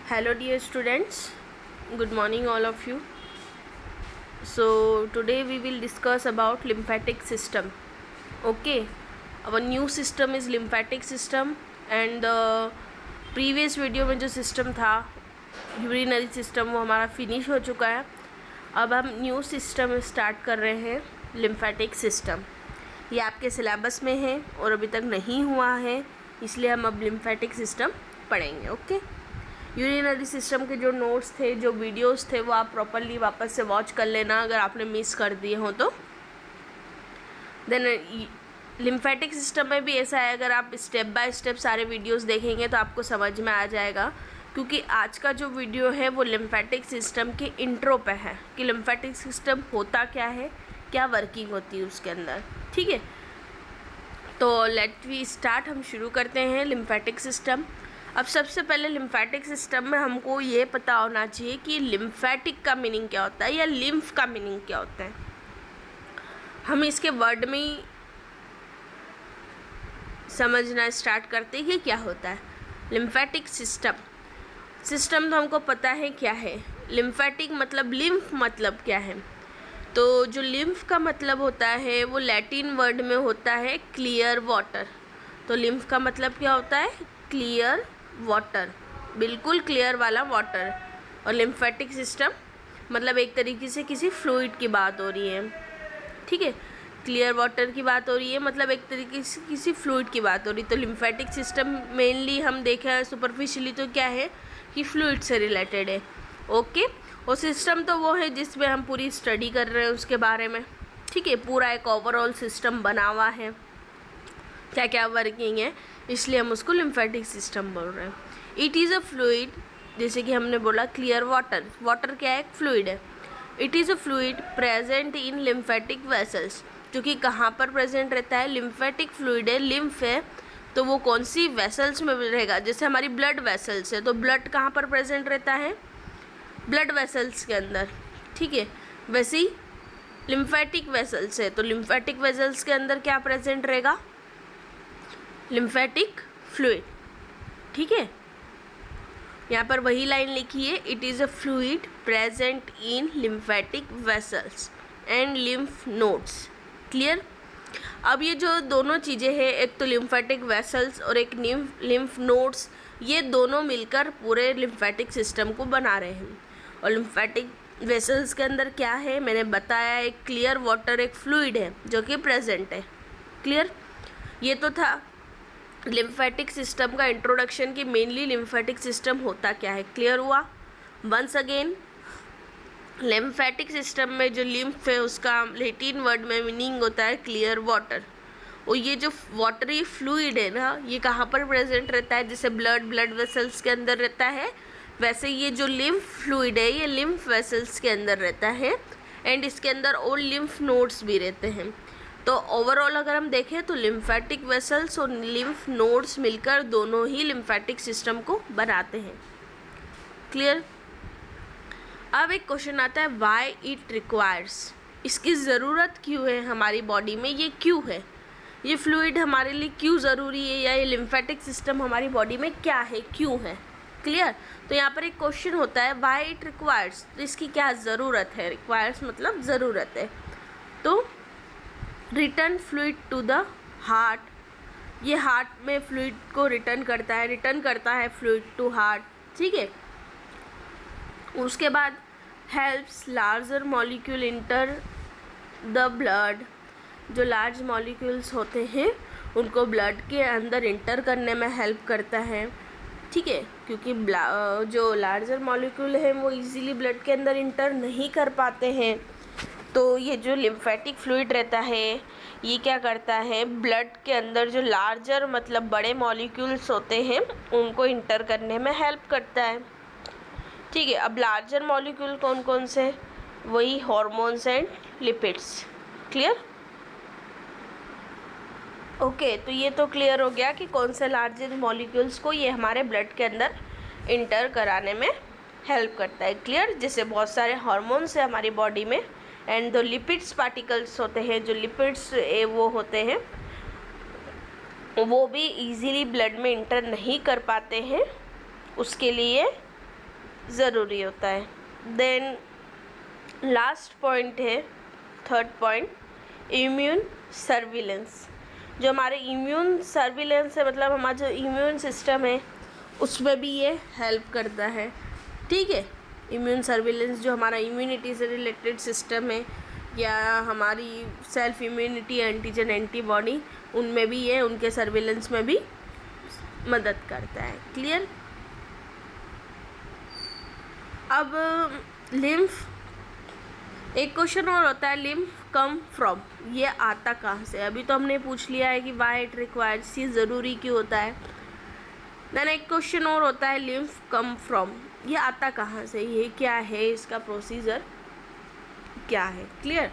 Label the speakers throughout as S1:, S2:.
S1: Hello dear students, good morning all of you. So today we will discuss about lymphatic system. Okay, our new system is lymphatic system and the previous video में जो system था urinary system वो हमारा finish हो चुका है. अब हम न्यू सिस्टम स्टार्ट कर रहे हैं lymphatic system. ये आपके सिलेबस में है और अभी तक नहीं हुआ है, इसलिए हम अब lymphatic system पढ़ेंगे. ओके, यूरिनरी सिस्टम के जो नोट्स थे, जो वीडियोस थे, वो आप प्रॉपरली वापस से वॉच कर लेना अगर आपने मिस कर दिए हो तो. देन लिम्फेटिक सिस्टम में भी ऐसा है, अगर आप स्टेप बाय स्टेप सारे वीडियोस देखेंगे तो आपको समझ में आ जाएगा, क्योंकि आज का जो वीडियो है वो लिम्फेटिक सिस्टम के इंट्रो पे है कि लिम्फेटिक सिस्टम होता क्या है, क्या वर्किंग होती है उसके अंदर. ठीक है, तो लेट वी स्टार्ट. हम शुरू करते हैं लिम्फेटिक सिस्टम. अब सबसे पहले लिम्फेटिक सिस्टम में हमको ये पता होना चाहिए कि लिम्फेटिक का मीनिंग क्या होता है या लिम्फ का मीनिंग क्या होता है. हम इसके वर्ड में ही समझना स्टार्ट करते हैं कि क्या होता है लिम्फेटिक सिस्टम. सिस्टम तो हमको पता है क्या है. लिम्फेटिक मतलब लिम्फ मतलब क्या है. तो जो लिम्फ का मतलब होता है वो लैटिन वर्ड में होता है क्लियर वाटर. तो लिम्फ का मतलब क्या होता है, क्लियर वाटर, बिल्कुल क्लियर वाला वाटर. और लिम्फेटिक सिस्टम मतलब एक तरीके से किसी फ्लूइड की बात हो रही है. ठीक है, क्लियर वाटर की बात हो रही है मतलब एक तरीके से किसी फ्लूइड की बात हो रही है. तो लिम्फेटिक सिस्टम मेनली हम देखें सुपरफिशियली तो क्या है कि फ्लूइड से रिलेटेड है. ओके, और सिस्टम तो वो है जिसमें हम पूरी स्टडी कर रहे हैं उसके बारे में. ठीक है, पूरा एक ओवरऑल सिस्टम बना हुआ है, क्या क्या वर्किंग है, इसलिए हम उसको लिम्फेटिक सिस्टम बोल रहे हैं. इट इज़ अ फ्लूइड, जैसे कि हमने बोला क्लियर वाटर. वाटर क्या है, एक फ्लूइड है. It is a fluid present in lymphatic vessels, जो कि कहाँ पर प्रेजेंट रहता है, लिम्फेटिक फ्लूइड है, लिम्फ है, तो वो कौन सी वेसल्स में रहेगा. जैसे हमारी ब्लड वेसल्स है, तो ब्लड कहाँ पर प्रेजेंट रहता है, ब्लड वेसल्स के अंदर. ठीक है, वैसे ही लिम्फेटिक वेसल्स है, तो लिम्फेटिक वेसल्स के अंदर क्या प्रेजेंट रहेगा, लिम्फेटिक फ्लूइड. ठीक है, यहाँ पर वही लाइन लिखी है, it is a fluid present in lymphatic vessels and lymph nodes. Clear. अब ये जो दोनों चीज़ें हैं, एक तो लिम्फेटिक वेसल्स और एक लिम्फ नोड्स, ये दोनों मिलकर पूरे लिम्फेटिक सिस्टम को बना रहे हैं. और लिम्फेटिक वेसल्स के अंदर क्या है, मैंने बताया, एक क्लियर वाटर, एक फ्लूइड है जो कि प्रेजेंट है. क्लियर. ये तो था लिम्फेटिक सिस्टम का इंट्रोडक्शन कि मेनली लिम्फेटिक सिस्टम होता क्या है. क्लियर हुआ. वंस अगेन, लिम्फेटिक सिस्टम में जो लिम्फ है उसका लैटिन वर्ड में मीनिंग होता है क्लियर वाटर. और ये जो वाटरी फ्लूइड है ना, ये कहाँ पर प्रेजेंट रहता है, जैसे ब्लड वेसल्स के अंदर रहता है, वैसे ये जो लिम्फ फ्लूइड है ये लिम्फ वेसल्स के अंदर रहता है. एंड इसके अंदर और लिम्फ नोड्स भी रहते हैं. तो ओवरऑल अगर हम देखें तो लिम्फेटिक वेसल्स और लिम्फ नोड्स मिलकर दोनों ही लिम्फेटिक सिस्टम को बनाते हैं. क्लियर. अब एक क्वेश्चन आता है, व्हाई इट रिक्वायर्स, इसकी ज़रूरत क्यों है हमारी बॉडी में, ये क्यों है, ये फ्लूइड हमारे लिए क्यों ज़रूरी है, या ये लिम्फेटिक सिस्टम हमारी बॉडी में क्या है, क्यों है. क्लियर. तो यहाँ पर एक क्वेश्चन होता है, व्हाई इट रिक्वायर्स, तो इसकी क्या ज़रूरत है. रिक्वायर्स मतलब ज़रूरत है. तो return fluid to the heart, ये हार्ट में फ्लूइड को रिटर्न करता है फ्लूइड टू हार्ट. ठीक है. उसके बाद helps larger molecule enter the blood, जो लार्ज मॉलिक्यूल्स होते हैं उनको ब्लड के अंदर इंटर करने में हेल्प करता है. ठीक है, क्योंकि जो लार्जर मॉलिक्यूल है वो इजीली ब्लड के अंदर इंटर नहीं कर पाते हैं. तो ये जो लिम्फेटिक फ्लूइड रहता है ये क्या करता है, ब्लड के अंदर जो लार्जर मतलब बड़े मॉलिक्यूल्स होते हैं उनको इंटर करने में हेल्प करता है. ठीक है. अब लार्जर मॉलिक्यूल कौन कौन से, वही hormones and lipids. Clear. Okay, तो ये तो क्लियर हो गया कि कौन से लार्जर मॉलिक्यूल्स को ये हमारे ब्लड के अंदर इंटर कराने में हेल्प करता है. क्लियर. जैसे बहुत सारे हार्मोन्स है हमारी बॉडी में, एंड जो लिपिड्स पार्टिकल्स होते हैं, जो लिपिड्स वो होते हैं वो भी इजीली ब्लड में इंटर नहीं कर पाते हैं. उसके लिए ज़रूरी होता है। देन लास्ट पॉइंट है, थर्ड पॉइंट, इम्यून सर्विलेंस। जो हमारे इम्यून सर्विलेंस है, मतलब हमारा जो इम्यून सिस्टम है उसमें भी ये हेल्प करता है। ठीक है, इम्यून सर्विलेंस जो हमारा इम्यूनिटी से रिलेटेड सिस्टम है, या हमारी सेल्फ इम्यूनिटी, एंटीजन, एंटीबॉडी, उनमें भी ये, उनके सर्विलेंस में भी मदद करता है। क्लियर। अब लिम्फ, एक क्वेश्चन और होता है, लिम्फ कम फ्रॉम, ये आता कहाँ से। अभी तो हमने पूछ लिया है कि वाई इट रिक्वायर्स, ये ज़रूरी क्यों होता है। देन एक क्वेश्चन और होता है, लिम्फ कम फ्रॉम, ये आता कहाँ से, ये क्या है, इसका प्रोसीजर क्या है। क्लियर।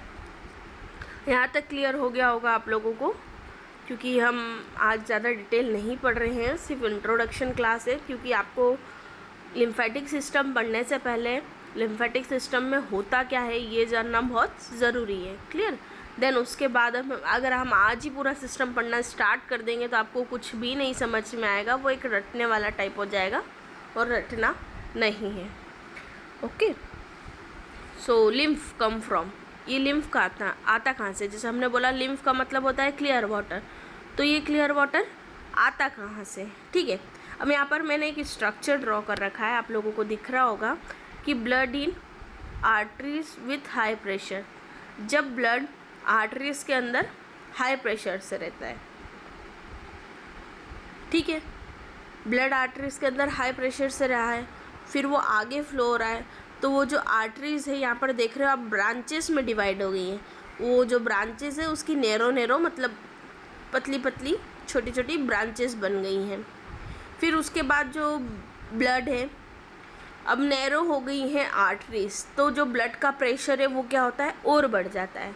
S1: यहाँ तक क्लियर हो गया होगा आप लोगों को, क्योंकि हम आज ज़्यादा डिटेल नहीं पढ़ रहे हैं, सिर्फ इंट्रोडक्शन क्लास है, क्योंकि आपको लिम्फेटिक सिस्टम पढ़ने से पहले लिम्फेटिक सिस्टम में होता क्या है ये जानना बहुत ज़रूरी है। क्लियर। देन उसके बाद अगर हम आज ही पूरा सिस्टम पढ़ना स्टार्ट कर देंगे तो आपको कुछ भी नहीं समझ में आएगा, वो एक रटने वाला टाइप हो जाएगा, और रटना नहीं है। Okay. So lymph come from, ये लिम्फ का आता कहाँ से। जैसे हमने बोला लिम्फ का मतलब होता है क्लियर वाटर, तो ये क्लियर वाटर आता कहाँ से। ठीक है। अब यहाँ पर मैंने एक स्ट्रक्चर ड्रॉ कर रखा है, आप लोगों को दिख रहा होगा कि blood in arteries with high pressure, जब ब्लड आर्टरीज के अंदर हाई प्रेशर से रहता है। ठीक है, ब्लड आर्टरीज के अंदर हाई प्रेशर से रहा है, फिर वो आगे फ्लो हो रहा है, तो वो जो आर्टरीज है यहाँ पर देख रहे हो आप, ब्रांचेस में डिवाइड हो गई हैं। वो जो ब्रांचेस है उसकी नैरो मतलब पतली पतली छोटी छोटी ब्रांचेस बन गई हैं। फिर उसके बाद जो ब्लड है, अब नैरो हो गई हैं आर्टरीज, तो जो ब्लड का प्रेशर है वो क्या होता है, और बढ़ जाता है।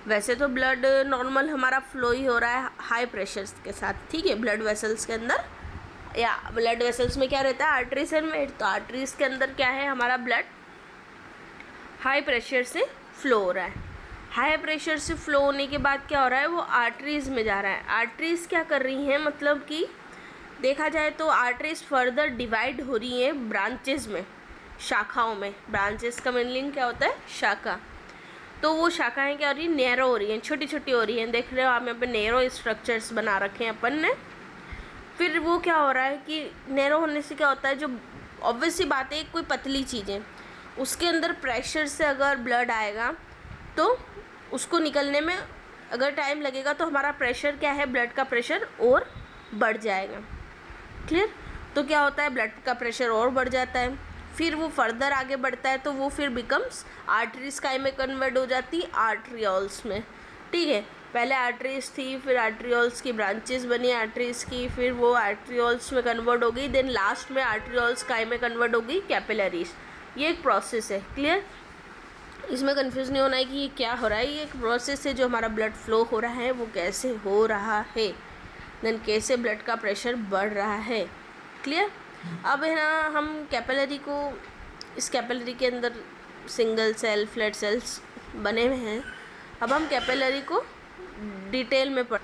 S1: वैसे तो ब्लड नॉर्मल हमारा फ्लो ही हो रहा है हाई प्रेशर के साथ। ठीक है, ब्लड वेसल्स के अंदर, या ब्लड वेसल्स में क्या रहता है, आर्टरीज एंड वेट, तो आर्टरीज के अंदर क्या है, हमारा ब्लड हाई प्रेशर से फ्लो हो रहा है। हाई प्रेशर से फ्लो होने के बाद क्या हो रहा है, वो आर्टरीज में जा रहा है। आर्टरीज क्या कर रही हैं, मतलब कि देखा जाए तो आर्टरीज फर्दर डिवाइड हो रही हैं ब्रांचेस में, शाखाओं में। ब्रांचेस का मीनिंग क्या होता है, शाखा। तो वो शाखाएं क्या हो रही हैं, नैरो हो रही हैं, छोटी छोटी हो रही हैं। देख रहे हो आप यहाँ पे नैरो स्ट्रक्चर्स बना रखे हैं अपन ने। फिर वो क्या हो रहा है कि नैरो होने से क्या होता है, जो ऑब्वियस सी बात है, कोई पतली चीज़ें उसके अंदर प्रेशर से अगर ब्लड आएगा तो उसको निकलने में अगर टाइम लगेगा तो हमारा प्रेशर क्या है, ब्लड का प्रेशर और बढ़ जाएगा। क्लियर। तो क्या होता है, ब्लड का प्रेशर और बढ़ जाता है, फिर वो फर्दर आगे बढ़ता है, तो वो फिर बिकम्स आर्टरीज काय में कन्वर्ट हो जाती आर्ट्रियोल्स में। ठीक है, पहले आर्टरीज थी, फिर आर्ट्रियोल्स की ब्रांचेस बनी आर्टरीज की, फिर वो आर्ट्रियोल्स में कन्वर्ट हो गई, देन लास्ट में आर्ट्रियोल्स काय में कन्वर्ट हो गई कैपिलरीज। ये एक प्रोसेस है। क्लियर। इसमें कंफ्यूज नहीं होना है कि ये क्या हो रहा है, ये एक प्रोसेस है, जो हमारा ब्लड फ्लो हो रहा है वो कैसे हो रहा है, देन कैसे ब्लड का प्रेशर बढ़ रहा है। क्लियर। अब है ना, हम कैपिलरी को, इस कैपिलरी के अंदर सिंगल सेल, फ्लैट सेल्स बने हुए हैं। अब हम कैपिलरी को डिटेल में अब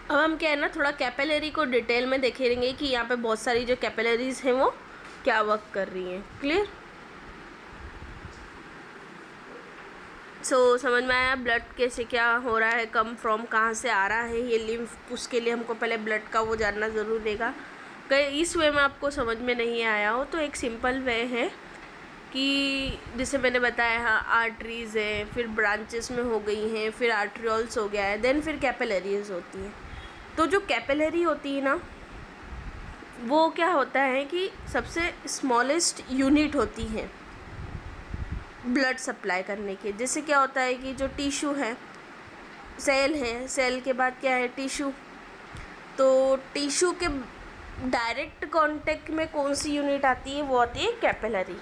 S1: हम क्या है ना, थोड़ा कैपिलरी को डिटेल में देखेंगे कि यहाँ पे बहुत सारी जो कैपिलरीज हैं वो क्या वर्क कर रही हैं। क्लियर। सो समझ में आया ब्लड कैसे क्या हो रहा है, कम फ्रॉम कहाँ से आ रहा है, ये लिम्फ, उसके लिए हमको पहले ब्लड का वो जानना ज़रूर देगा। कहीं इस वे में आपको समझ में नहीं आया हो तो एक सिंपल वे है कि जैसे मैंने बताया, हाँ आर्टरीज है, फिर ब्रांचेस में हो गई हैं, फिर आर्ट्रियोल्स हो गया है, देन फिर कैपिलरीज होती हैं। तो जो कैपिलरी होती है ना, वो क्या होता है कि सबसे स्मॉलेस्ट यूनिट होती है ब्लड सप्लाई करने के। जैसे क्या होता है कि जो टिश्यू है, सेल है, सेल के बाद क्या है, टिश्यू, तो टिश्यू के डायरेक्ट कांटेक्ट में कौन सी यूनिट आती है, वो आती है कैपिलरी।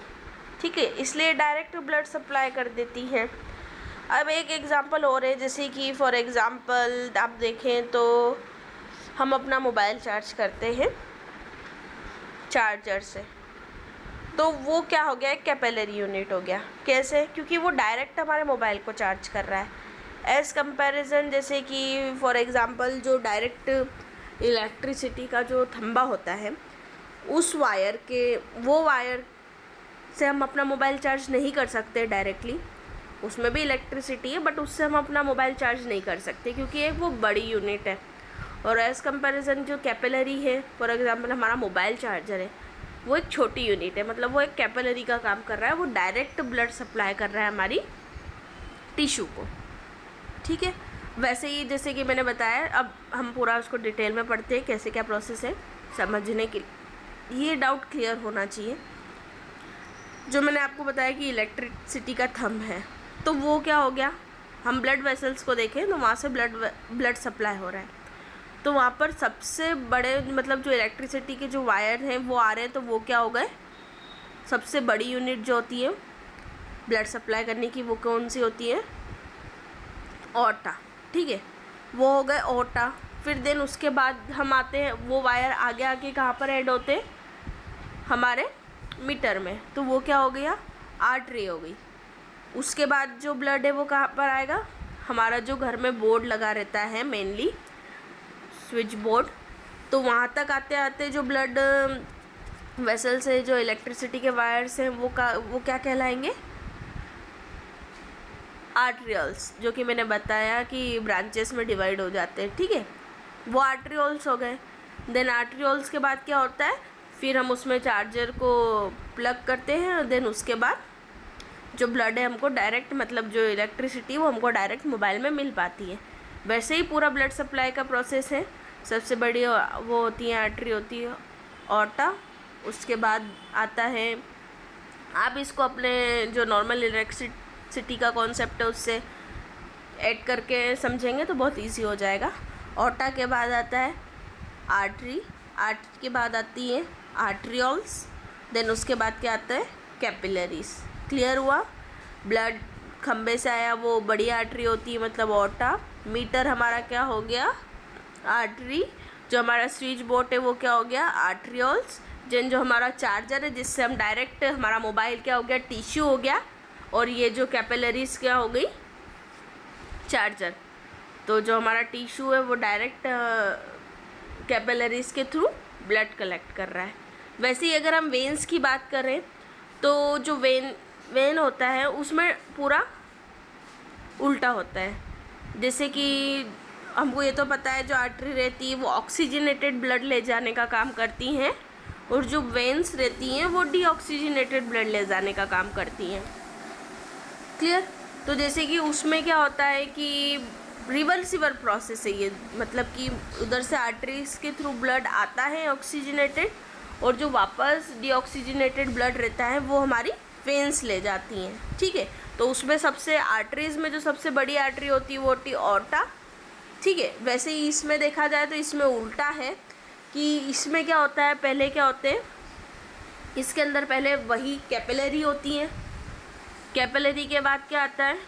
S1: ठीक है, इसलिए डायरेक्ट ब्लड सप्लाई कर देती है। अब एक एग्जांपल और है, जैसे कि फॉर एग्जांपल आप देखें तो हम अपना मोबाइल चार्ज करते हैं चार्जर से, तो वो क्या हो गया, एक कैपिलरी यूनिट हो गया। कैसे, क्योंकि वो डायरेक्ट हमारे मोबाइल को चार्ज कर रहा है। एज़ कंपैरिजन, जैसे कि फॉर एग्जांपल जो डायरेक्ट इलेक्ट्रिसिटी का जो थंबा होता है, उस वायर के, वो वायर से हम अपना मोबाइल चार्ज नहीं कर सकते डायरेक्टली, उसमें भी इलेक्ट्रिसिटी है बट उससे हम अपना मोबाइल चार्ज नहीं कर सकते क्योंकि एक वो बड़ी यूनिट है। और एज़ कंपैरिजन जो कैपिलरी है, फॉर एग्जांपल हमारा मोबाइल चार्जर है, वो एक छोटी यूनिट है, मतलब वो एक कैपिलरी का काम कर रहा है, वो डायरेक्ट ब्लड सप्लाई कर रहा है हमारी टिश्यू को। ठीक है, वैसे ही जैसे कि मैंने बताया, अब हम पूरा उसको डिटेल में पढ़ते हैं कैसे क्या प्रोसेस है समझने के लिए। ये डाउट क्लियर होना चाहिए। जो मैंने आपको बताया कि इलेक्ट्रिसिटी का थंब है, तो वो क्या हो गया, हम ब्लड वेसल्स को देखें तो वहाँ से ब्लड सप्लाई हो रहा है, तो वहाँ पर सबसे बड़े मतलब जो इलेक्ट्रिसिटी के जो वायर हैं वो आ रहे हैं, तो वो क्या हो गए, सबसे बड़ी यूनिट जो होती है ब्लड सप्लाई करने की वो कौन सी होती है, ऑर्टा। ठीक है, वो हो गए ऑर्टा। फिर देन उसके बाद हम आते हैं, वो वायर आगे आके कहाँ पर ऐड होते हैं, हमारे मीटर में, तो वो क्या हो गया, आर्टरी हो गई। उसके बाद जो ब्लड है वो कहाँ पर आएगा, हमारा जो घर में बोर्ड लगा रहता है मेनली स्विच बोर्ड, तो वहाँ तक आते आते जो ब्लड वेसल से जो इलेक्ट्रिसिटी के वायर्स हैं वो क्या कहलाएंगे, आर्ट्रियल्स, जो कि मैंने बताया कि ब्रांचेस में डिवाइड हो जाते हैं। ठीक है, वो आर्ट्रियोल्स हो गए। देन आर्ट्रियोल्स के बाद क्या होता है, फिर हम उसमें चार्जर को प्लग करते हैं और देन उसके बाद जो ब्लड है हमको डायरेक्ट, मतलब जो इलेक्ट्रिसिटी वो हमको डायरेक्ट मोबाइल में मिल पाती है। वैसे ही पूरा ब्लड सप्लाई का प्रोसेस है। सबसे बड़ी वो होती है आर्टरी, होती है ऑर्टा। उसके बाद आता है, आप इसको अपने जो नॉर्मल इलेक्ट्रिसिटी का कॉन्सेप्ट है उससे ऐड करके समझेंगे तो बहुत इजी हो जाएगा। ऑर्टा के बाद आता है आर्टरी, आर्टरी के बाद आती है आर्ट्रियोल्स, देन उसके बाद क्या आता है, कैपिलरीज। क्लियर हुआ, ब्लड खम्बे से आया वो बड़ी आर्टरी होती है मतलब ऑर्टा, मीटर हमारा क्या हो गया, आर्टरी, जो हमारा स्विच बोर्ड है वो क्या हो गया, आर्ट्रियोल्स, जिन जो हमारा चार्जर है जिससे हम डायरेक्ट, हमारा मोबाइल क्या हो गया, टिश्यू हो गया, और ये जो कैपिलरीज क्या हो गई, चार्जर। तो जो हमारा टिश्यू है वो डायरेक्ट कैपिलरीज के थ्रू ब्लड कलेक्ट कर रहा है। वैसे ही अगर हम वेन्स की बात करें तो जो वेन होता है उसमें पूरा उल्टा होता है। जैसे कि हमको ये तो पता है जो आर्टरी रहती है वो ऑक्सीजनेटेड ब्लड ले जाने का काम करती हैं, और जो वेन्स रहती हैं वो डीऑक्सीजनेटेड ब्लड ले जाने का काम करती हैं। क्लियर, तो जैसे कि उसमें क्या होता है कि रिवर्सिबल प्रोसेस है ये, मतलब कि उधर से आर्टरीज के थ्रू ब्लड आता है ऑक्सीजनेटेड, और जो वापस डीऑक्सीजनेटेड ब्लड रहता है वो हमारी वेन्स ले जाती हैं। ठीक है, तो उसमें सबसे आर्टरीज में जो सबसे बड़ी आर्टरी होती है वो होती है ऑर्टा। ठीक है, वैसे ही इसमें देखा जाए तो इसमें उल्टा है कि इसमें क्या होता है, पहले क्या होते हैं, इसके अंदर पहले वही कैपिलरी होती हैं, कैपिलरी के बाद क्या आता है,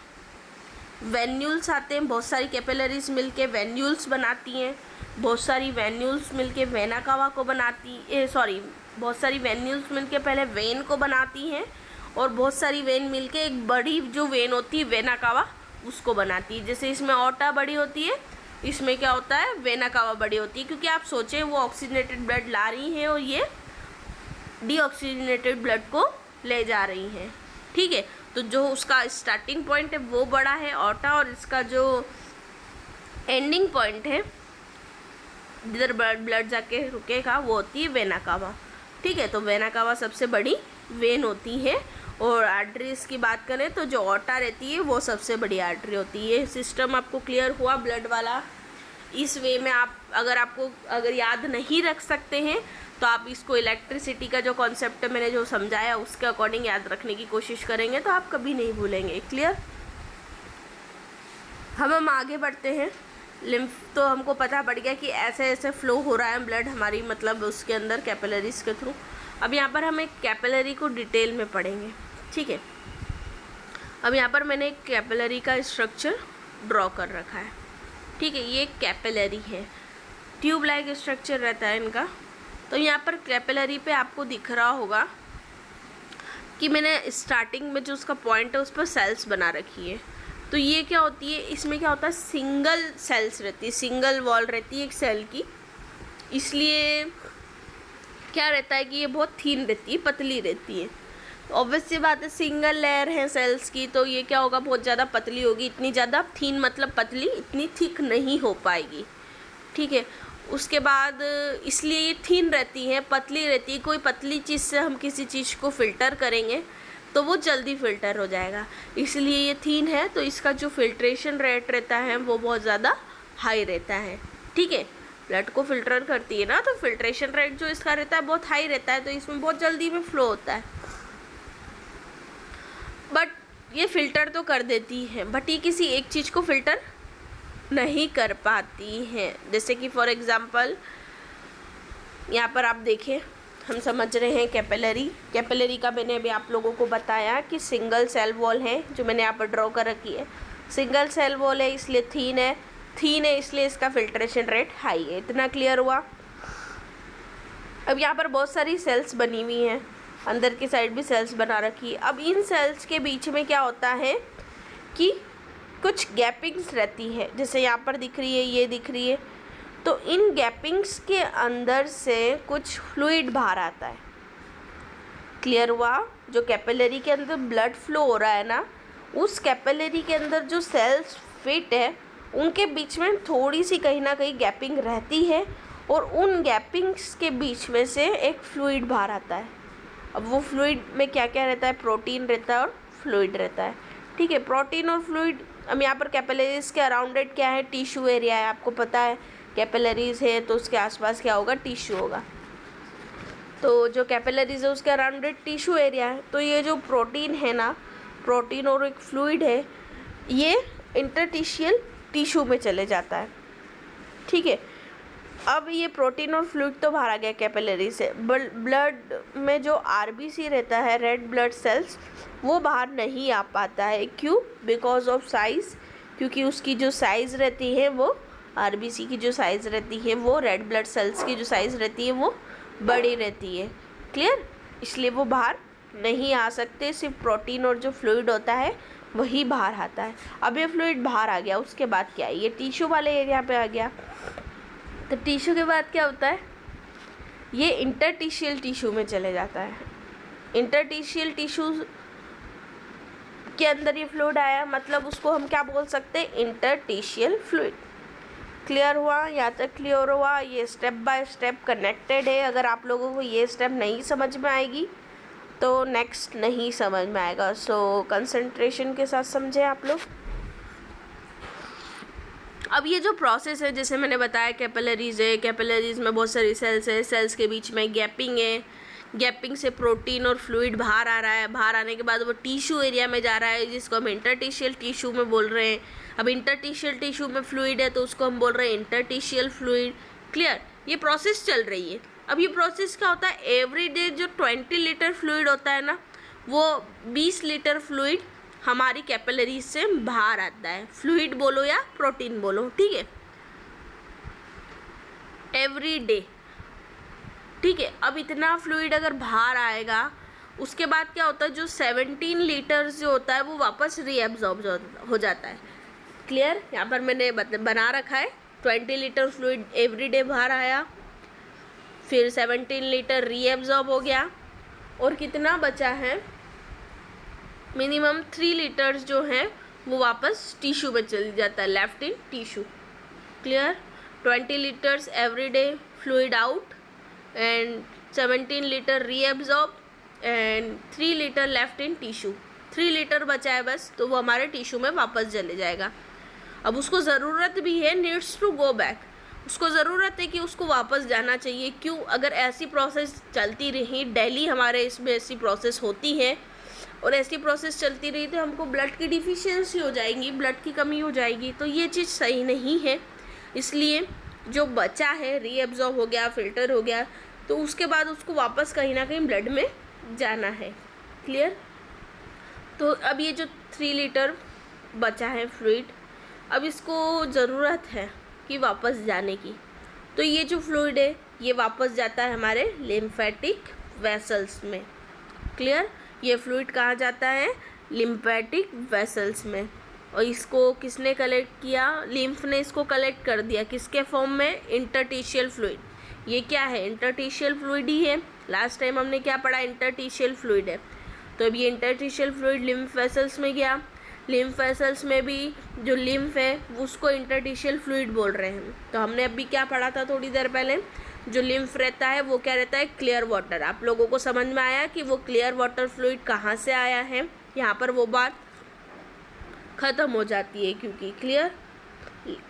S1: वेन्यूल्स आते हैं, बहुत सारी कैपिलरीज मिलके वेन्यूल्स बनाती हैं, बहुत सारी वेन्यूल्स मिलके वेना कावा को बनाती, बहुत सारी वेन्यूल्स मिलके पहले वेन को बनाती हैं, और बहुत सारी वेन मिलके एक बड़ी जो वेन होती है वेना कावा उसको बनाती है। जैसे इसमें ऑर्टा बड़ी होती है, इसमें क्या होता है, वेना कावा बड़ी होती है, क्योंकि आप सोचें वो ऑक्सीजनेटेड ब्लड ला रही हैं और ये डीऑक्सीजनेटेड ब्लड को ले जा रही हैं। ठीक है, तो जो उसका स्टार्टिंग पॉइंट है वो बड़ा है ऑर्टा, और इसका जो एंडिंग पॉइंट है जिधर ब्लड जाके रुकेगा वो होती है वेना कावा। ठीक है, तो वेना कावा सबसे बड़ी वेन होती है, और आर्टरीज की बात करें तो जो ऑर्टा रहती है वो सबसे बड़ी आर्टरी होती है। ये सिस्टम आपको क्लियर हुआ ब्लड वाला। इस वे में आप अगर याद नहीं रख सकते हैं तो आप इसको इलेक्ट्रिसिटी का जो कॉन्सेप्ट मैंने जो समझाया उसके अकॉर्डिंग याद रखने की कोशिश करेंगे तो आप कभी नहीं भूलेंगे। क्लियर, हम आगे बढ़ते हैं। लिम्फ तो हमको पता पड़ गया कि ऐसे ऐसे फ्लो हो रहा है ब्लड हमारी, मतलब उसके अंदर कैपिलरीज के थ्रू। अब यहाँ पर हम एक कैपिलरी को डिटेल में पढ़ेंगे। ठीक है, अब यहाँ पर मैंने एक कैपिलरी का स्ट्रक्चर ड्रॉ कर रखा है। ठीक है, ये कैपिलरी है, ट्यूब लाइक स्ट्रक्चर रहता है इनका। तो यहाँ पर कैपिलरी पे आपको दिख रहा होगा कि मैंने स्टार्टिंग में जो उसका पॉइंट है उस पर सेल्स बना रखी है। तो ये क्या होती है, इसमें क्या होता है, सिंगल सेल्स रहती है, सिंगल वॉल रहती है एक सेल की, इसलिए क्या रहता है कि ये बहुत थीन रहती है, पतली रहती है। ऑब्वियस सी बात है, सिंगल लेयर है सेल्स की, तो ये क्या होगा, बहुत ज़्यादा पतली होगी, इतनी ज़्यादा थीन मतलब पतली, इतनी थिक नहीं हो पाएगी, ठीक है। उसके बाद इसलिए ये थीन रहती है, पतली रहती है। कोई पतली चीज़ से हम किसी चीज़ को फ़िल्टर करेंगे तो वो जल्दी फ़िल्टर हो जाएगा, इसलिए ये थीन है, तो इसका जो फिल्ट्रेशन रेट रहता है वो बहुत ज़्यादा हाई रहता है, ठीक है। ब्लड को फिल्टर करती है ना, तो फिल्ट्रेशन रेट जो इसका रहता है बहुत हाई रहता है, तो इसमें बहुत जल्दी में फ्लो होता है। बट ये फ़िल्टर तो कर देती है, बट ये किसी एक चीज़ को फ़िल्टर नहीं कर पाती हैं। जैसे कि फॉर एग्ज़ाम्पल यहाँ पर आप देखें, हम समझ रहे हैं कैपिलरी का मैंने अभी आप लोगों को बताया कि सिंगल सेल वॉल है, जो मैंने यहाँ पर ड्रॉ कर रखी है। सिंगल सेल वॉल है इसलिए थीन है इसलिए इसका फिल्ट्रेशन रेट हाई है। इतना क्लियर हुआ। अब यहाँ पर बहुत सारी सेल्स बनी हुई हैं, अंदर की साइड भी सेल्स बना रखी है। अब इन सेल्स के बीच में क्या होता है कि कुछ गैपिंग्स रहती है, जैसे यहाँ पर दिख रही है, ये दिख रही है, तो इन गैपिंग्स के अंदर से कुछ फ्लूइड बाहर आता है। क्लियर हुआ? जो कैपिलरी के अंदर ब्लड फ्लो हो रहा है ना, उस कैपिलरी के अंदर जो सेल्स फिट है उनके बीच में थोड़ी सी कहीं ना कहीं गैपिंग रहती है, और उन गैपिंग्स के बीच में से एक फ्लूइड बाहर आता है। अब वो फ्लूइड में क्या क्या रहता है, प्रोटीन रहता है और फ्लूइड रहता है, ठीक है। प्रोटीन और फ्लूइड, अब यहाँ पर कैपिलरीज के अराउंडेड क्या है, टिश्यू एरिया है। आपको पता है कैपिलरीज है तो उसके आसपास क्या होगा, टिश्यू होगा। तो जो कैपिलरीज है उसके अराउंडेड टिश्यू एरिया है। तो ये जो प्रोटीन है ना, प्रोटीन और एक फ्लूइड है, ये इंटरटिशियल टिश्यू में चले जाता है, ठीक है। अब ये प्रोटीन और फ्लूइड तो बाहर आ गया कैपिलरी से। ब्लड में जो आरबीसी रहता है, रेड ब्लड सेल्स, वो बाहर नहीं आ पाता है। क्यों? बिकॉज ऑफ साइज़, क्योंकि उसकी जो साइज़ रहती है वो, आरबीसी की जो साइज़ रहती है वो, रेड ब्लड सेल्स की जो साइज़ रहती है वो बड़ी रहती है। क्लियर? इसलिए वो बाहर नहीं आ सकते, सिर्फ प्रोटीन और जो फ्लूइड होता है वही बाहर आता है। अब ये फ्लूइड बाहर आ गया, उसके बाद क्या है, ये टिश्यू वाले एरिया पे आ गया। तो टिश्यू के बाद क्या होता है, ये इंटरटिशियल टिश्यू में चले जाता है। इंटरटिशियल टिश्यू के अंदर ये फ्लूइड आया, मतलब उसको हम क्या बोल सकते हैं, इंटरटिशियल फ्लूइड। क्लियर हुआ? यहाँ तक क्लियर हुआ? ये स्टेप बाय स्टेप कनेक्टेड है। अगर आप लोगों को ये स्टेप नहीं समझ में आएगी तो नेक्स्ट नहीं समझ में आएगा। सो कंसंट्रेशन के साथ समझे आप लोग। अब ये जो प्रोसेस है, जैसे मैंने बताया कैपिलरीज है, कैपिलरीज में बहुत सारी सेल्स है, सेल्स के बीच में गैपिंग है, गैपिंग से प्रोटीन और फ्लूइड बाहर आ रहा है, बाहर आने के बाद वो टिश्यू एरिया में जा रहा है, जिसको हम इंटरटिशियल टिश्यू में बोल रहे हैं। अब इंटरटिशियल टिश्यू में फ्लूइड है तो उसको हम बोल रहे हैं इंटरटिशियल फ्लूइड। क्लियर? ये प्रोसेस चल रही है। अब ये प्रोसेस क्या होता है, एवरी डे जो 20 लीटर फ्लूइड होता है ना, वो 20 लीटर फ्लूइड हमारी कैपिलरीज से बाहर आता है। फ्लूइड बोलो या प्रोटीन बोलो, ठीक है, एवरी डे, ठीक है। अब इतना फ्लूइड अगर बाहर आएगा, उसके बाद क्या होता है, जो 17 लीटर्स जो होता है वो वापस रीएब्जॉर्ब हो जाता है। क्लियर? यहाँ पर मैंने बना रखा है, 20 लीटर फ्लूइड एवरी डे बाहर आया, फिर 17 लीटर रीएब्जॉर्ब हो गया, और कितना बचा है, मिनिमम 3 लीटर्स जो हैं वो वापस टिश्यू में चल जाता है, left in tissue. Clear? 20 litres every day fluid out and 17 litre reabsorb and 3 litre left in tissue. 3 litre बचा है बस, तो वो हमारे टिश्यू में वापस चले जाएगा। अब उसको ज़रूरत भी है, नीड्स टू गो बैक, उसको ज़रूरत है कि उसको वापस जाना चाहिए। क्यों? अगर ऐसी प्रोसेस चलती रही, डेली हमारे इसमें ऐसी प्रोसेस होती है और ऐसी प्रोसेस चलती रही, तो हमको ब्लड की डिफिशियंसी हो जाएगी, ब्लड की कमी हो जाएगी, तो ये चीज़ सही नहीं है। इसलिए जो बचा है रीएब्जॉर्ब हो गया, फिल्टर हो गया, तो उसके बाद उसको वापस कहीं ना कहीं ब्लड में जाना है। क्लियर? तो अब ये जो 3 लीटर बचा है फ्लूइड, अब इसको ज़रूरत है कि वापस जाने की, तो ये जो फ्लूइड है ये वापस जाता है हमारे लिम्फेटिक वेसल्स में। क्लियर? ये फ्लूइड कहाँ जाता है, लिम्फेटिक वेसल्स में, और इसको किसने कलेक्ट किया, लिम्फ ने इसको कलेक्ट कर दिया, किसके फॉर्म में, इंटरटिशियल फ्लूइड। ये क्या है, इंटरटिशियल फ्लूइड ही है। लास्ट टाइम हमने क्या पढ़ा, इंटरटिशियल फ्लूइड है। तो अब ये इंटरस्टिशियल फ्लूइड लिम्फ वेसल्स में गया। लिम्फ वेसल्स में भी जो लिम्फ है उसको इंटरस्टिशियल फ्लूइड बोल रहे हैं। तो हमने अभी क्या पढ़ा था थोड़ी देर पहले, जो लिम्फ रहता है वो क्या रहता है, क्लियर वाटर। आप लोगों को समझ में आया कि वो क्लियर वाटर फ्लूइड कहाँ से आया है, यहाँ पर वो बात ख़त्म हो जाती है, क्योंकि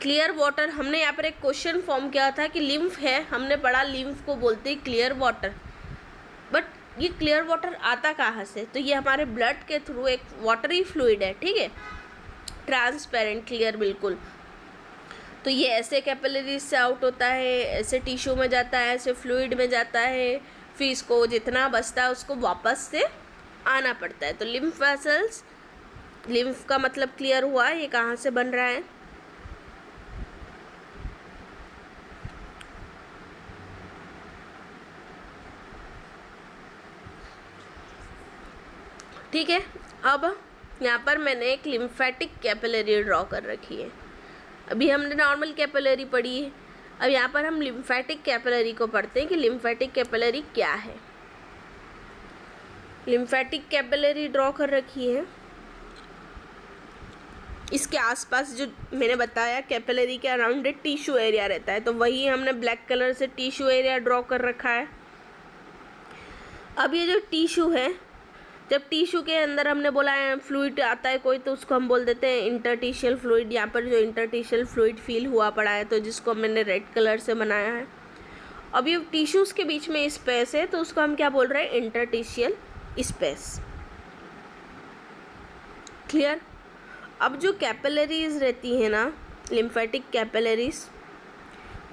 S1: क्लियर वाटर, हमने यहाँ पर एक क्वेश्चन फॉर्म किया था कि लिम्फ है, हमने पढ़ा लिम्फ को बोलते हैं क्लियर वाटर, बट ये क्लियर वाटर आता कहाँ से, तो ये हमारे ब्लड के थ्रू एक वाटरी फ्लूइड है, ठीक है, ट्रांसपेरेंट क्लियर बिल्कुल। तो ये ऐसे कैपिलरीज से आउट होता है, ऐसे टिश्यू में जाता है, ऐसे फ्लूइड में जाता है, फिर इसको जितना बचता है उसको वापस से आना पड़ता है। तो लिम्फ वेसल्स, लिम्फ का मतलब क्लियर हुआ, ये कहाँ से बन रहा है, ठीक है। अब यहाँ पर मैंने एक लिम्फेटिक कैपिलरी ड्रॉ कर रखी है। अभी हमने नॉर्मल कैपिलरी पढ़ी है, अब यहाँ पर हम लिम्फेटिक कैपिलरी को पढ़ते हैं कि लिम्फेटिक कैपिलरी क्या है। लिम्फेटिक कैपिलरी ड्रॉ कर रखी है, इसके आसपास जो मैंने बताया कैपिलरी के अराउंड टिश्यू एरिया रहता है, तो वही हमने ब्लैक कलर से टिश्यू एरिया ड्रॉ कर रखा है। अब ये जो टिश्यू है, जब टिश्यू के अंदर हमने बोला है फ्लूइड आता है कोई, तो उसको हम बोल देते हैं इंटरस्टिशियल फ्लूइड। यहाँ पर जो इंटरस्टिशियल फ्लूइड फील हुआ पड़ा है, तो जिसको मैंने रेड कलर से बनाया है। अब ये टिश्यूज़ के बीच में स्पेस है, तो उसको हम क्या बोल रहे हैं, इंटरस्टिशियल स्पेस। क्लियर। अब जो कैपिलरीज रहती है ना, लिम्फेटिक कैपिलरीज,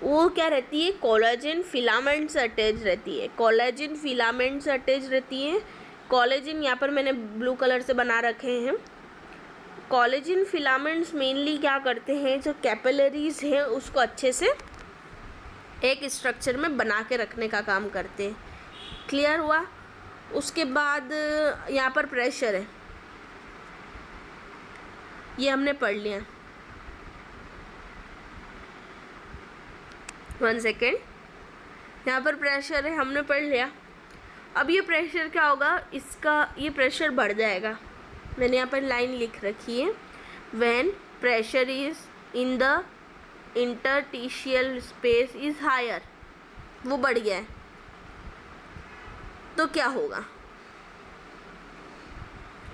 S1: वो क्या रहती है, कोलेजन फिलामेंट से अटैच रहती है। कोलेजन फिलामेंट से अटैच रहती है। कोलेजन यहाँ पर मैंने ब्लू कलर से बना रखे हैं। कोलेजन फिलामेंट्स मेनली क्या करते हैं, जो कैपिलरीज हैं उसको अच्छे से एक स्ट्रक्चर में बना के रखने का काम करते हैं। क्लियर हुआ। उसके बाद यहाँ पर प्रेशर है, ये हमने पढ़ लिया। 1 सेकेंड, यहाँ पर प्रेशर है, हमने पढ़ लिया। अब ये प्रेशर क्या होगा, इसका ये प्रेशर बढ़ जाएगा। मैंने यहाँ पर लाइन लिख रखी है, when pressure is in the interstitial space is higher, वो बढ़ गया है, तो क्या होगा,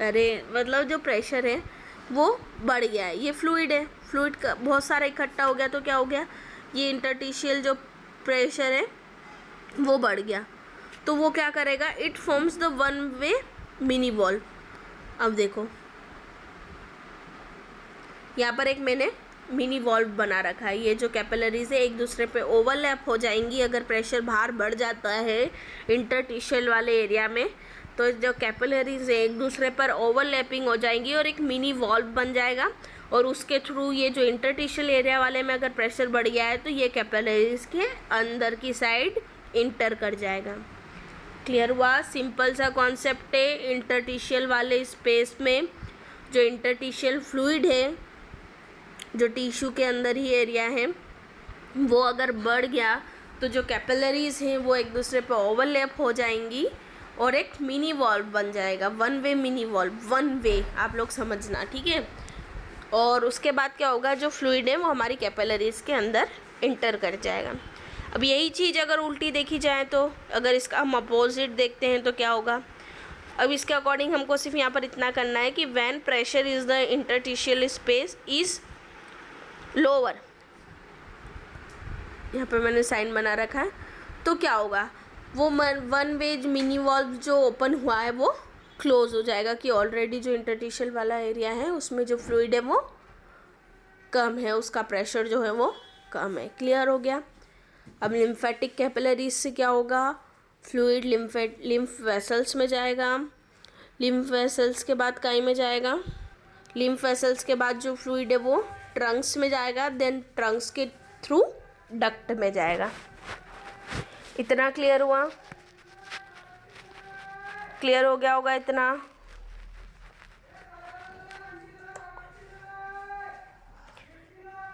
S1: अरे मतलब जो प्रेशर है वो बढ़ गया है। ये फ्लूइड है, फ्लूइड का बहुत सारा इकट्ठा हो गया, तो क्या हो गया, ये इंटरस्टिशियल जो प्रेशर है वो बढ़ गया। तो वो क्या करेगा, it forms the one way mini valve. अब देखो यहाँ पर एक मैंने मिनी वॉल्व बना रखा है। ये जो कैपिलरीज है एक दूसरे पे ओवरलैप हो जाएंगी अगर प्रेशर बाहर बढ़ जाता है इंटरस्टिशियल वाले एरिया में, तो जो कैपिलरीज है एक दूसरे पर ओवरलैपिंग हो जाएंगी और एक मिनी वॉल्व बन जाएगा, और उसके थ्रू ये जो इंटरस्टिशियल एरिया वाले में अगर प्रेशर बढ़ गया है तो ये कैपिलरीज के अंदर की साइड इंटर कर जाएगा। क्लियर हुआ। सिंपल सा कॉन्सेप्ट है। इंटरस्टिशियल वाले स्पेस में जो इंटरस्टिशियल फ्लूइड है, जो टिश्यू के अंदर ही एरिया है, वो अगर बढ़ गया तो जो कैपिलरीज हैं वो एक दूसरे पे ओवरलैप हो जाएंगी और एक मिनी वॉल्व बन जाएगा। One way mini valve, one way, आप लोग समझना, ठीक है। और उसके बाद क्या होगा, जो फ्लूइड है वो हमारी कैपिलरीज के अंदर इंटर कर जाएगा। अब यही चीज़ अगर उल्टी देखी जाए, तो अगर इसका हम अपोजिट देखते हैं तो क्या होगा। अब इसके अकॉर्डिंग हमको सिर्फ यहाँ पर इतना करना है कि when pressure is the interstitial space is lower, यहाँ पर मैंने साइन बना रखा है, तो क्या होगा, वो वन वेज मिनी वॉल्व जो ओपन हुआ है वो क्लोज हो जाएगा, कि ऑलरेडी जो इंटरस्टिशियल वाला एरिया है उसमें जो फ्लूइड है वो कम है, उसका प्रेशर जो है वो कम है। क्लियर हो गया। अब लिम्फेटिक कैपिलरीज से क्या होगा, फ्लूइड लिम्फ वेसल्स में जाएगा, लिम्फ वेसल्स के बाद काई में जाएगा, लिम्फ वेसल्स के बाद जो फ्लूइड है वो ट्रंक्स में जाएगा, देन ट्रंक्स के थ्रू डक्ट में जाएगा। इतना क्लियर हुआ, क्लियर हो गया होगा इतना।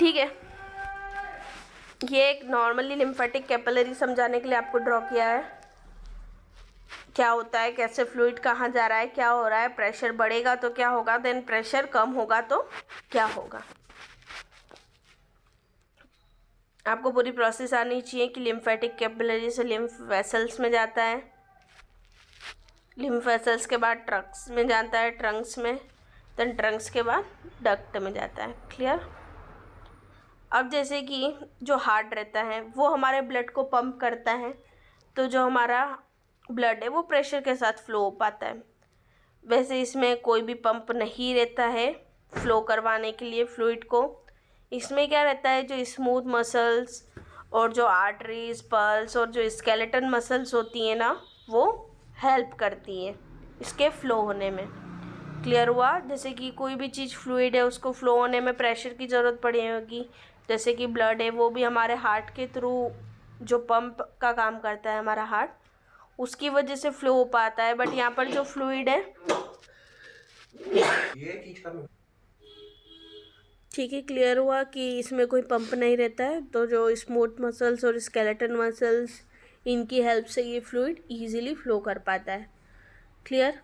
S1: ठीक है, ये एक नॉर्मली लिम्फेटिक कैपिलरी समझाने के लिए आपको ड्रॉ किया है। क्या होता है, कैसे फ्लूइड कहाँ जा रहा है, क्या हो रहा है, प्रेशर बढ़ेगा तो क्या होगा, देन प्रेशर कम होगा तो क्या होगा। आपको पूरी प्रोसेस आनी चाहिए कि लिम्फेटिक कैपिलरी से लिम्फ वेसल्स में जाता है, लिम्फ वेसल्स के बाद ट्रंक्स में जाता है, ट्रंक्स में देन ट्रंक्स के बाद डक्ट में जाता है। क्लियर। अब जैसे कि जो हार्ट रहता है वो हमारे ब्लड को पंप करता है, तो जो हमारा ब्लड है वो प्रेशर के साथ फ्लो हो पाता है। वैसे इसमें कोई भी पंप नहीं रहता है फ्लो करवाने के लिए फ्लूइड को। इसमें क्या रहता है, जो स्मूथ मसल्स और जो आर्टरीज, पल्स और जो स्केलेटन मसल्स होती हैं ना, वो हेल्प करती हैं इसके फ्लो होने में। क्लियर हुआ। जैसे कि कोई भी चीज़ फ्लूइड है उसको फ्लो होने में प्रेशर की ज़रूरत पड़ी होगी, जैसे कि ब्लड है वो भी हमारे हार्ट के थ्रू जो पंप का काम करता है हमारा हार्ट, उसकी वजह से फ्लो हो पाता है। बट यहाँ पर जो फ्लूइड है, ठीक है, क्लियर हुआ कि इसमें कोई पंप नहीं रहता है, तो जो स्मूथ मसल्स और स्केलेटन मसल्स, इनकी हेल्प से ये फ्लूइड इजीली फ्लो कर पाता है। क्लियर।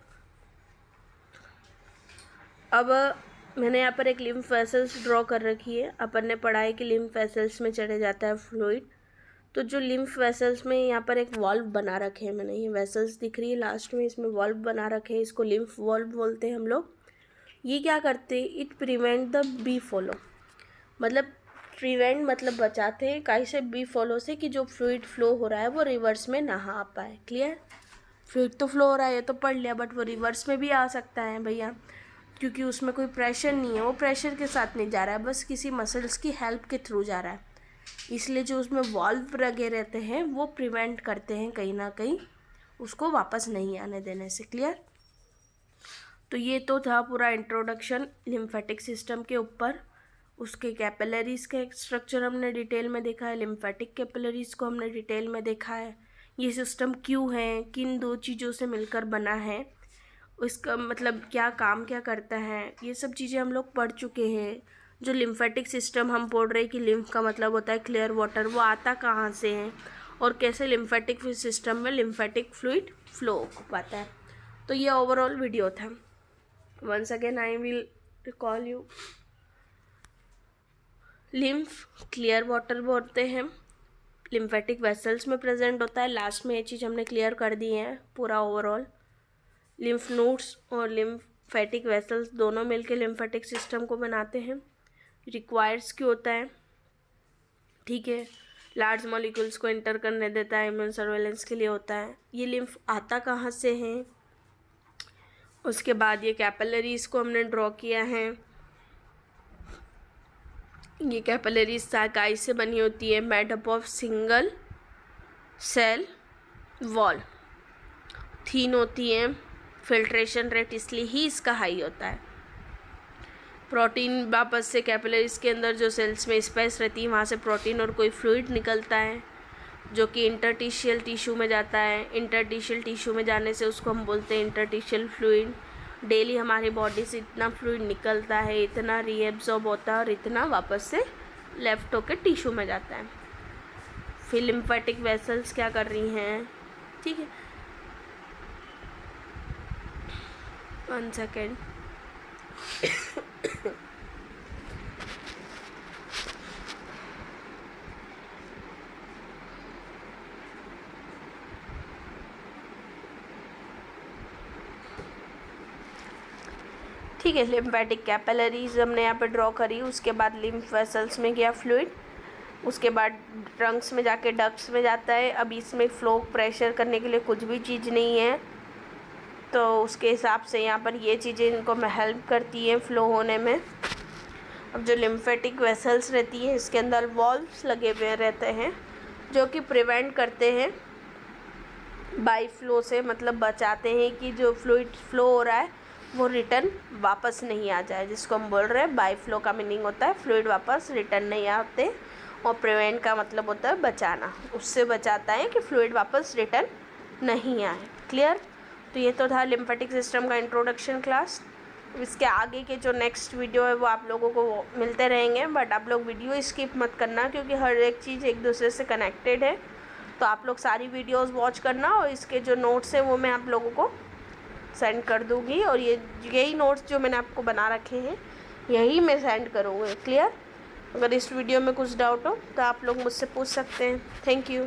S1: अब मैंने यहाँ पर एक लिम्फ वेसल्स ड्रॉ कर रखी है। अपन ने पढ़ा है कि लिम्फ वेसल्स में चले जाता है फ्लूइड, तो जो लिम्फ वेसल्स में यहाँ पर एक वॉल्व बना रखे हैं मैंने, ये वेसल्स दिख रही है लास्ट में, इसमें वॉल्व बना रखे हैं, इसको लिम्फ वॉल्व बोलते हैं हम लोग। ये क्या करते हैं, it prevent the B follow, मतलब प्रिवेंट मतलब बचाते हैं काई से, बी फॉलो से, कि जो फ्लूइड फ्लो हो रहा है वो रिवर्स में ना आ पाए। क्लियर। फ्लूइड तो फ्लो हो रहा है ये तो पढ़ लिया, बट वो रिवर्स में भी आ सकता है भैया, क्योंकि उसमें कोई प्रेशर नहीं है, वो प्रेशर के साथ नहीं जा रहा है, बस किसी मसल्स की हेल्प के थ्रू जा रहा है। इसलिए जो उसमें वॉल्व लगे रहते हैं वो प्रिवेंट करते हैं कहीं ना कहीं उसको वापस नहीं आने देने से। क्लियर। तो ये तो था पूरा इंट्रोडक्शन लिम्फेटिक सिस्टम के ऊपर। उसके कैपिलरीज का स्ट्रक्चर हमने डिटेल में देखा है, लिम्फेटिक कैपिलरीज को हमने डिटेल में देखा है, ये सिस्टम क्यों है, किन दो चीज़ों से मिलकर बना है, उसका मतलब क्या काम क्या करता है, ये सब चीज़ें हम लोग पढ़ चुके हैं। जो लिम्फेटिक सिस्टम हम पढ़ रहे हैं कि लिम्फ का मतलब होता है क्लियर वाटर, वो आता कहाँ से है और कैसे लिम्फेटिक सिस्टम में लिम्फेटिक फ्लूइड फ्लो हो पाता है। तो ये ओवरऑल वीडियो था। Once again I will recall you, lymph clear water बोलते हैं, लिम्फेटिक वेसल्स में प्रेजेंट होता है। लास्ट में ये चीज़ हमने क्लियर कर दी है पूरा ओवरऑल। लिम्फ नोड्स और लिम्फेटिक वेसल्स दोनों मिलकर लिम्फेटिक सिस्टम को बनाते हैं। रिक्वायर्स क्यों होता है, ठीक है, लार्ज मॉलिक्यूल्स को इंटर करने देता है, इम्यून सर्वेलेंस के लिए होता है। ये लिम्फ आता कहाँ से है, उसके बाद ये कैपिलरीज को हमने ड्रॉ किया है। ये कैपिलरीज साइकाई से बनी होती है, made up of single cell wall, thin होती है, फिल्ट्रेशन रेट इसलिए ही इसका हाई होता है। प्रोटीन वापस से कैपिलरीज के अंदर जो सेल्स में स्पेस रहती है वहाँ से प्रोटीन और कोई फ्लूइड निकलता है जो कि इंटरटिशियल टिश्यू में जाता है। इंटरटिशियल टिश्यू में जाने से उसको हम बोलते हैं इंटरटिशियल फ्लूइड। डेली हमारी बॉडी से इतना फ्लूइड निकलता है, इतना रीएब्जॉर्ब होता है और इतना वापस से लेफ्ट होकर टिश्यू में जाता है। फिर लिम्फेटिक वेसल्स क्या कर रही हैं, ठीक है, 1 सेकेंड। ठीक है, लिम्फेटिक कैपिलरीज हमने यहाँ पे ड्रॉ करी, उसके बाद लिम्फ वेसल्स में गया फ्लूइड, उसके बाद ट्रंक्स में जाके डक्ट्स में जाता है। अब इसमें फ्लो प्रेशर करने के लिए कुछ भी चीज़ नहीं है, तो उसके हिसाब से यहाँ पर ये चीज़ें इनको हेल्प करती हैं फ्लो होने में। अब जो लिम्फेटिक वेसल्स रहती है इसके अंदर वॉल्व्स लगे हुए रहते हैं जो कि प्रिवेंट करते हैं बाई फ्लो से, मतलब बचाते हैं कि जो फ्लूइड फ्लो हो रहा है वो रिटर्न वापस नहीं आ जाए, जिसको हम बोल रहे हैं बाई फ्लो का मीनिंग होता है फ्लूइड वापस रिटर्न नहीं आते, और प्रिवेंट का मतलब होता है बचाना, उससे बचाता है कि फ्लूइड वापस रिटर्न नहीं आए। क्लियर। तो ये तो था लिम्फेटिक सिस्टम का इंट्रोडक्शन क्लास। इसके आगे के जो नेक्स्ट वीडियो है वो आप लोगों को मिलते रहेंगे, बट आप लोग वीडियो स्किप मत करना क्योंकि हर एक चीज़ एक दूसरे से कनेक्टेड है। तो आप लोग सारी वीडियोस वॉच करना और इसके जो नोट्स हैं वो मैं आप लोगों को सेंड कर दूँगी, और यही नोट्स जो मैंने आपको बना रखे हैं यही मैं सेंड करूँगी। क्लियर? अगर इस वीडियो में कुछ डाउट हो तो आप लोग मुझसे पूछ सकते हैं। Thank you.